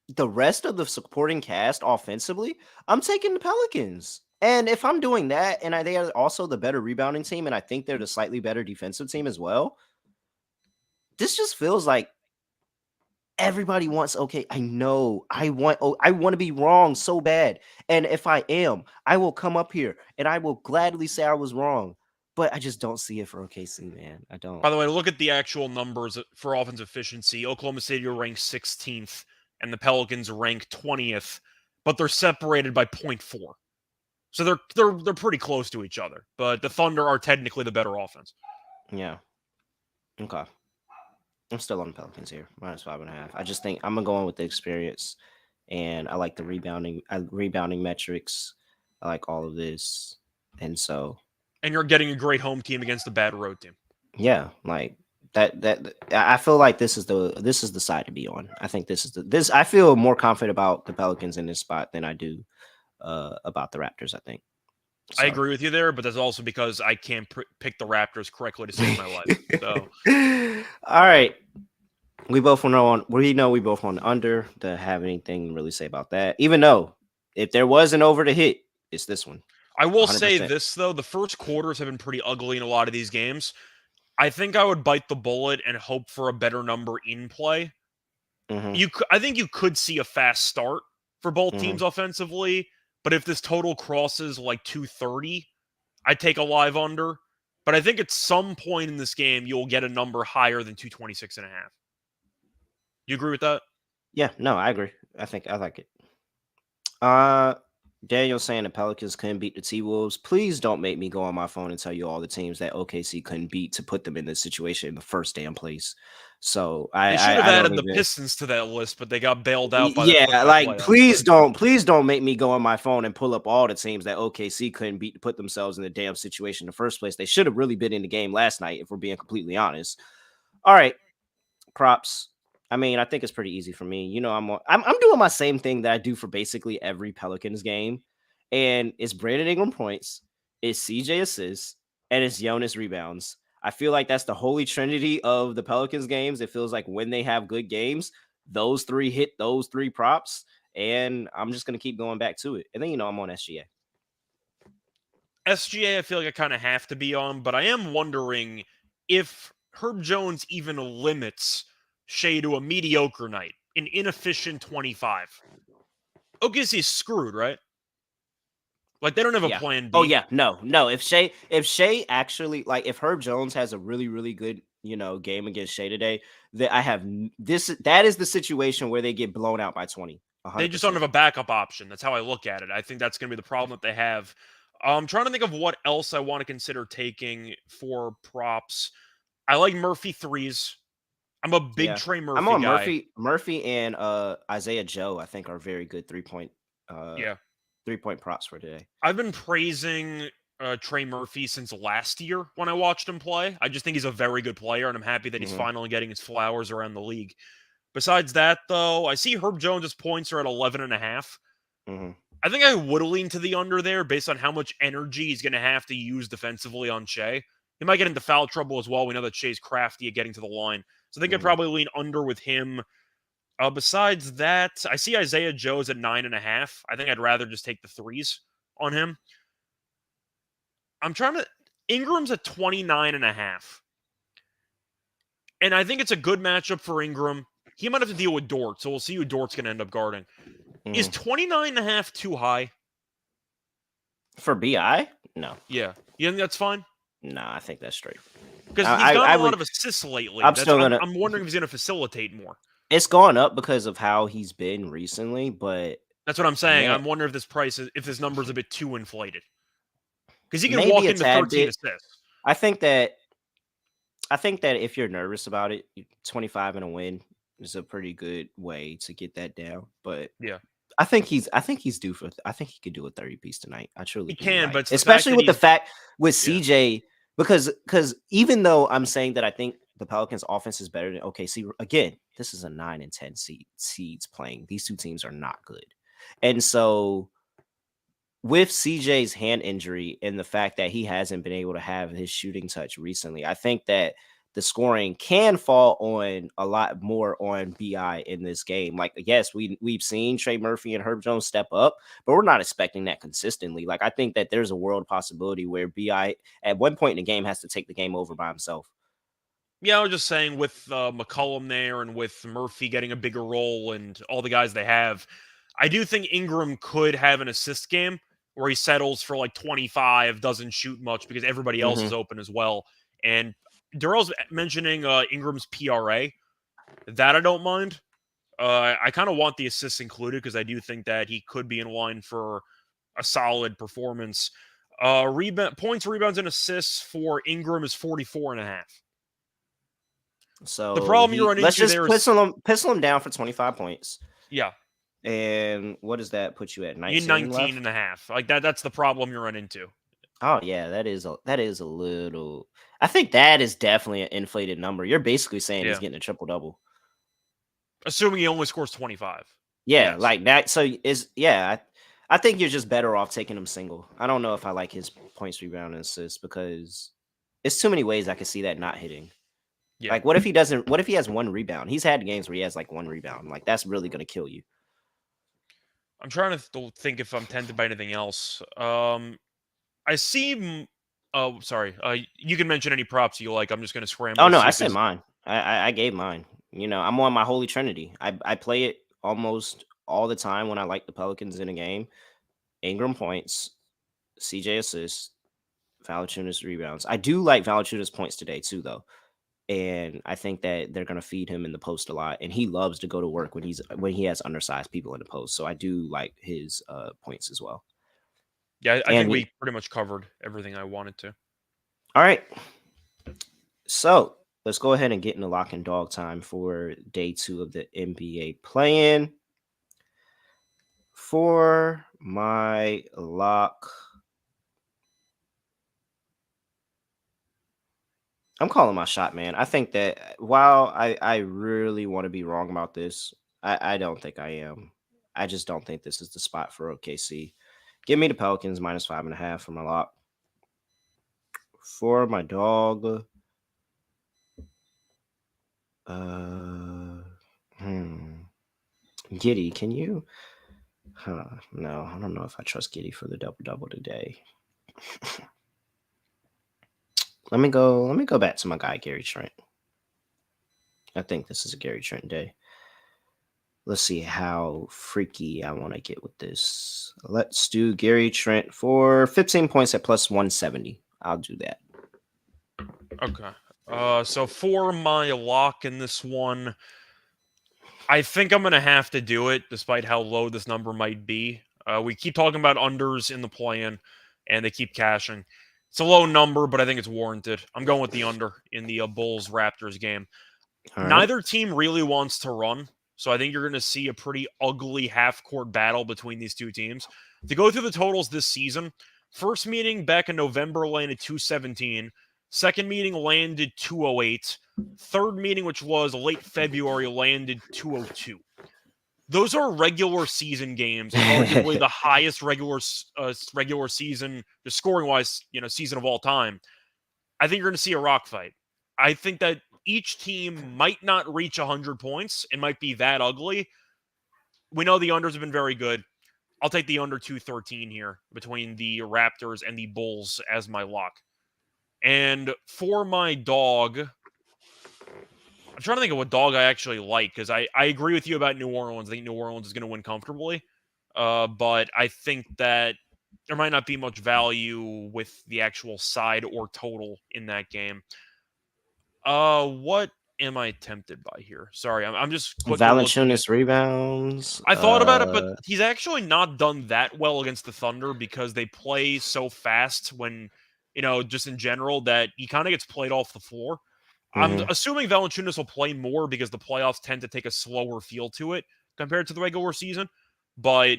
the rest of the supporting cast offensively, I'm taking the Pelicans. And if I'm doing that, and they are also the better rebounding team, and I think they're the slightly better defensive team as well, this just feels like everybody wants, okay, I know I want to be wrong so bad. And if I am, I will come up here and I will gladly say I was wrong. But I just don't see it for OKC, man. I don't. By the way, look at the actual numbers for offense efficiency. Oklahoma City ranked 16th, and the Pelicans rank 20th, but they're separated by 0.4. So they're pretty close to each other. But the Thunder are technically the better offense. Yeah. Okay. I'm still on the Pelicans here, -5.5. I just think I'm gonna go on with the experience, and I like the rebounding metrics. I like all of this, and so. And you're getting a great home team against a bad road team. Yeah, like that. I feel like this is the side to be on. I think this. I feel more confident about the Pelicans in this spot than I do about the Raptors. I think. So. I agree with you there, but that's also because I can't pick the Raptors correctly to save my life. So, all right, we both know we both want under to have anything to really say about that. Even though if there was an over to hit, it's this one. I will 100%. Say this though: the first quarters have been pretty ugly in a lot of these games. I think I would bite the bullet and hope for a better number in play. Mm-hmm. I think you could see a fast start for both teams offensively. But if this total crosses like 230, I'd take a live under. But I think at some point in this game, you'll get a number higher than 226.5. You agree with that? Yeah, no, I agree. I think I like it. Daniel saying the Pelicans couldn't beat the T-Wolves. Please don't make me go on my phone and tell you all the teams that OKC couldn't beat to put them in this situation in the first damn place. So they should have added the Pistons to that list, but they got bailed out by please don't make me go on my phone and pull up all the teams that OKC couldn't beat to put themselves in the damn situation in the first place. They should have really been in the game last night, if we're being completely honest. All right, props. I mean, I think it's pretty easy for me. You know, I'm doing my same thing that I do for basically every Pelicans game, and it's Brandon Ingram points, it's CJ assists, and it's Jonas rebounds. I feel like that's the holy trinity of the Pelicans games. It feels like when they have good games, those three hit those three props, and I'm just gonna keep going back to it. And then I'm on SGA. SGA, I feel like I kind of have to be on, but I am wondering if Herb Jones even limits Shea to a mediocre night, an inefficient 25. OKC's screwed, right? Like they don't have a Yeah. plan Oh B. yeah. No. If Shea actually like if Herb Jones has a really really good game against Shea today, that I have this that is the situation where they get blown out by 20. They just don't 100%. have a backup option. That's how I look at it. I think that's going to be the problem that they have. I'm trying to think of what else I want to consider taking for props. I like Murphy threes. I'm a big Yeah. Trey I'm Murphy on guy. Murphy and Isaiah Joe, I think are very good uh Yeah. 3-point props for today. I've been praising Trey Murphy since last year when I watched him play. I just think he's a very good player, and I'm happy that he's Mhm. finally getting his flowers around the league. Besides that, though, I see Herb Jones's points are at 11.5. Mhm. I think I would lean to the under there based on how much energy he's going to have to use defensively on Shea. He might get into foul trouble as well. We know that Shea's crafty at getting to the line. So I think I'd Mhm. probably lean under with him. Besides that, I see Isaiah Joe's at 9.5. I think I'd rather just take the threes on him. I'm trying to. Ingram's at 29.5. And I think it's a good matchup for Ingram. He might have to deal with Dort, so we'll see who Dort's going to end up guarding. Is Mhm. 29.5 too high? For BI? No. Yeah. You think that's fine? No, I think that's straight. Because he's I gotten I a lot would of assists lately. I'm That's still gonna I'm wondering if he's going to facilitate more. it's gone up because of how he's been recently, but That's what I'm saying. man, I'm wondering if this number's a bit too inflated. Because he can maybe walk a into tad 13 bit. assists. I think that I think that if you're nervous about it, 25 and a win is a pretty good way to get that down. But Yeah, I think he's due for I think he could do a 30 piece tonight. I truly he do. can, but Like, it's the fact especially that with the he's fact with yeah. CJ, because even though I'm saying that I think the Pelicans offense is better than OKC, again, this is a 9 and 10 seeds playing. These two teams are not good. And so with CJ's hand injury and the fact that he hasn't been able to have his shooting touch recently, I think that the scoring can fall on a lot more on BI in this game. Like, yes, we've seen Trey Murphy and Herb Jones step up, but we're not expecting that consistently. Like, I think that there's a world possibility where BI at one point in the game has to take the game over by himself. Yeah, I was just saying with McCollum there and with Murphy getting a bigger role and all the guys they have, I do think Ingram could have an assist game where he settles for like 25, doesn't shoot much because everybody else Hmm. is open as well. And Terrell's mentioning Ingram's PRA. That I don't mind. I kind of want the assists included because I do think that he could be in line for a solid performance. Points, rebounds, and assists for Ingram is 44.5. The So problem you he run let's into just there is, pistol him down for 25 points. yeah, And what does that put you at? you need 19 19 left? and a half. Like that's the problem you run into. Oh yeah, that is a little. I think that is definitely an inflated number. You're basically saying he's Yeah. getting a triple double. Assuming he only scores 25. Yeah, Yes. like that. So is yeah. I think you're just better off taking him single. I don't know if I like his points, rebound, and assists because it's too many ways I can see that not hitting. Yeah. Like, what if he doesn't? What if he has one rebound? He's had games where he has like one rebound. Like, that's really gonna kill you. I'm trying to think if I'm tempted by anything else. I see. Oh, sorry. You can mention any props you like. I'm just going to scramble Oh to no, see I if said there's. mine. I gave mine. I'm on my holy trinity. I play it almost all the time when I like the Pelicans in a game. Ingram points, CJ assists, Valanciunas rebounds. I do like Valanciunas points today too, though, and I think that they're gonna feed him in the post a lot, and he loves to go to work when he has undersized people in the post. So I do like his points as well. Yeah, I think And we pretty much covered everything I wanted to. all right, so let's go ahead and get into lock and dog time for day 2 of the NBA play-in. For my lock, I'm calling my shot, man. I think that while I really want to be wrong about this, I don't think I am. I just don't think this is the spot for OKC. Give me the Pelicans -5.5 for my lock. For my dog, Uh, Giddy, can you? No, I don't know if I trust Giddy for the double double today. Let me go. Let me go back to my guy Gary Trent. I think this is a Gary Trent day. Let's see how freaky I want to get with this. Let's do Gary Trent for 15 points at plus 170. I'll do that. Okay. So for my lock in this one, I think I'm going to have to do it, despite how low this number might be. We keep talking about unders in the play-in, and they keep cashing. It's a low number, but I think it's warranted. I'm going with the under in the Bulls-Raptors game. All right. Neither team really wants to run, so I think you're going to see a pretty ugly half-court battle between these two teams. To go through the totals this season, first meeting back in November landed 217. Second meeting landed 208. Third meeting, which was late February, landed 202. Those are regular season games, and arguably the highest regular season, just scoring wise, season of all time. I think you're going to see a rock fight. I think that each team might not reach 100 points. It might be that ugly. We know the unders have been very good. I'll take the under 213 here between the Raptors and the Bulls as my lock. And for my dog, I'm trying to think of what dog I actually like, because I agree with you about New Orleans. I think New Orleans is going to win comfortably. But I think that there might not be much value with the actual side or total in that game. What am I tempted by here? Sorry, I'm just quickly looking at. Valanciunas rebounds. I thought about it, but he's actually not done that well against the Thunder because they play so fast when, just in general, that he kind of gets played off the floor. I'm assuming Valanciunas will play more because the playoffs tend to take a slower feel to it compared to the regular season, but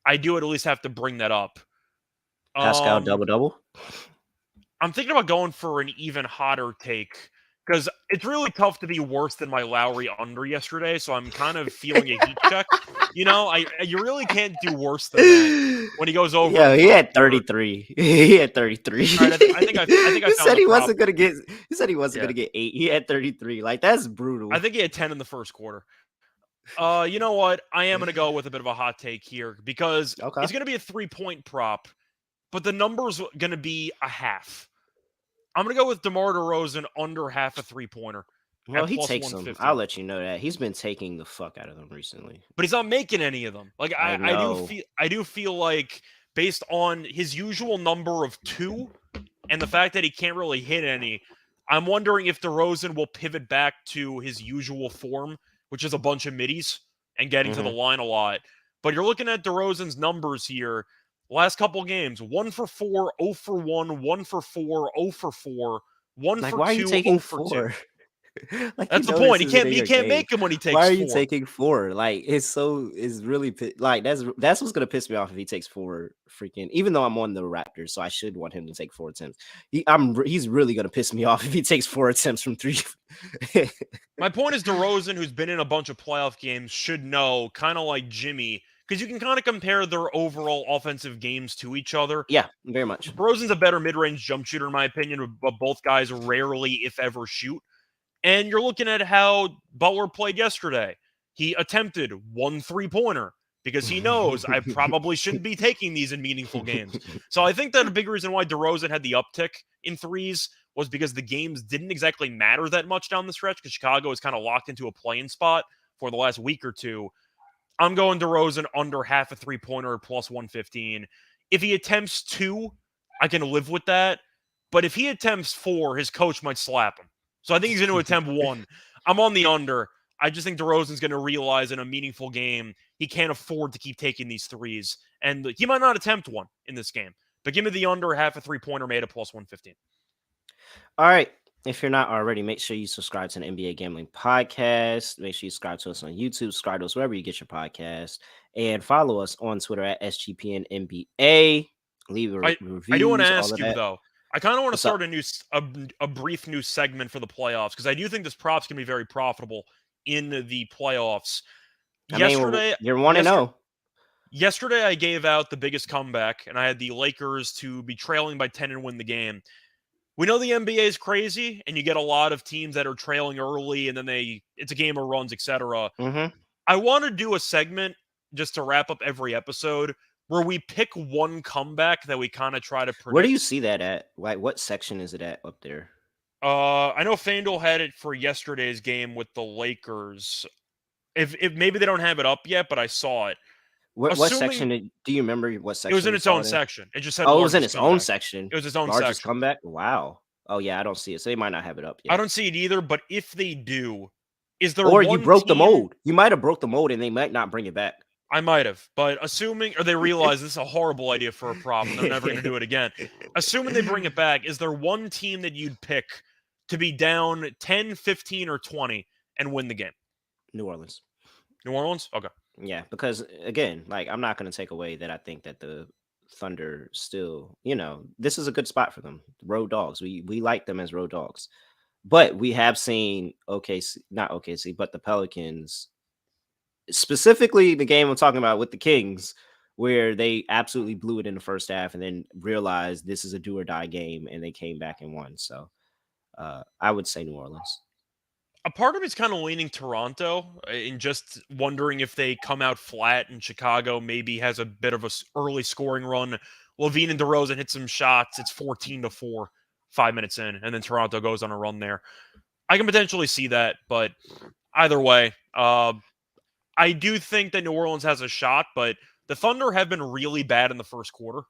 I do at least have to bring that up. Pascal double-double. I'm thinking about going for an even hotter take because it's really tough to be worse than my Lowry under yesterday, so I'm kind of feeling a heat check. You really can't do worse than that when he goes over. Yeah, he had 33. He had 33. All right, I think I he said he wasn't gonna get. He said he wasn't gonna get 8. He had 33. Like, that's brutal. I think he had 10 in the first quarter. You know what? I am gonna go with a bit of a hot take here because it's gonna be a 3-point prop, but the number's gonna be a half. I'm going to go with DeMar DeRozan under half a 3-pointer. Well, he takes them. I'll let you know that. He's been taking the fuck out of them recently. But he's not making any of them. Like, I do feel like based on his usual number of 2 and the fact that he can't really hit any, I'm wondering if DeRozan will pivot back to his usual form, which is a bunch of middies and getting to the line a lot. But you're looking at DeRozan's numbers here. Last couple games, 1 for 4, 0 for 1, 1 for 4, 0 for 4, 1 like, for why 2, are you taking 0 for 4? 2. Like, that's the point. He can't make him when he takes 4. Why are you taking 4? Like, it's really like that's what's gonna piss me off if he takes 4 freaking. Even though I'm on the Raptors, so I should want him to take 4 attempts. He's really gonna piss me off if he takes 4 attempts from 3. My point is DeRozan, who's been in a bunch of playoff games, should know, kind of like Jimmy, because you can kind of compare their overall offensive games to each other. Yeah, very much. DeRozan's a better mid-range jump shooter, in my opinion, but both guys rarely, if ever, shoot. And you're looking at how Butler played yesterday. He attempted 1 3-pointer because he knows I probably shouldn't be taking these in meaningful games. So I think that a big reason why DeRozan had the uptick in threes was because the games didn't exactly matter that much down the stretch because Chicago is kind of locked into a play-in spot for the last week or two. I'm going DeRozan under half a 3-pointer plus 115. If he attempts 2, I can live with that. But if he attempts 4, his coach might slap him. So I think he's going to attempt 1. I'm on the under. I just think DeRozan's going to realize in a meaningful game he can't afford to keep taking these threes. And he might not attempt 1 in this game. But give me the under half a 3-pointer made at plus 115. All right. If you're not already, make sure you subscribe to the NBA Gambling Podcast. Make sure you subscribe to us on YouTube, subscribe to us wherever you get your podcast, and follow us on Twitter at SGPNNBA. Leave a review. I do want to ask you, though. I kind of want to start a brief new segment for the playoffs because I do think this props can be very profitable in the playoffs. You're 1-0. Yesterday, I gave out the biggest comeback, and I had the Lakers to be trailing by 10 and win the game. We know the NBA is crazy, and you get a lot of teams that are trailing early, and then it's a game of runs, etc. Mm-hmm. I want to do a segment just to wrap up every episode where we pick one comeback that we kind of try to Where do you predict. see that at? Like, what section is it at up there? I know FanDuel had it for yesterday's game with the Lakers. If maybe they don't have it up yet, but I saw it. What Assuming section do you remember? What it was section in you its saw own it in? section, it just said Oh, it was in largest its own comeback. section. It was its own Largest section. comeback. Wow. Oh yeah, I don't see it. So they might not have it up I yet. don't see it either, but if they do, is there Or you one broke the team? mold. You might have broke the mold, and they might not bring it back. I might have, but assuming, or they realize this is a horrible idea for a prop and they're never going to do it again. Assuming they bring it back, is there one team that you'd pick to be down 10, 15, or 20 and win the game? New Orleans. New Orleans? Okay. Yeah, because again, like I'm not going to take away that I think that the Thunder still, this is a good spot for them. Road dogs. We like them as road dogs. But we have seen OKC, not OKC, but the Pelicans, specifically the game I'm talking about with the Kings, where they absolutely blew it in the first half and then realized this is a do or die game and they came back and won. So I would say New Orleans. A part of it's kind of leaning Toronto and just wondering if they come out flat and Chicago maybe has a bit of a early scoring run. Levine and DeRozan hit some shots. It's 14-4, 5 minutes in, and then Toronto goes on a run there. I can potentially see that, but either way, I do think that New Orleans has a shot, but the Thunder have been really bad in the first quarter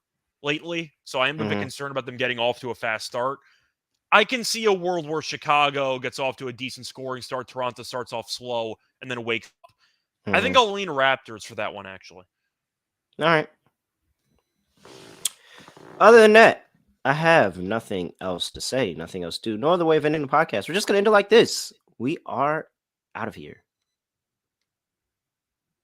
lately, so I am a bit concerned about them getting off to a fast start. I can see a world where Chicago gets off to a decent scoring start, Toronto starts off slow, and then wakes up. I think I'll lean Raptors for that one, actually. All right. Other than that, I have nothing else to say, nothing else to do, no other way of ending the podcast. We're just going to end it like this. We are out of here.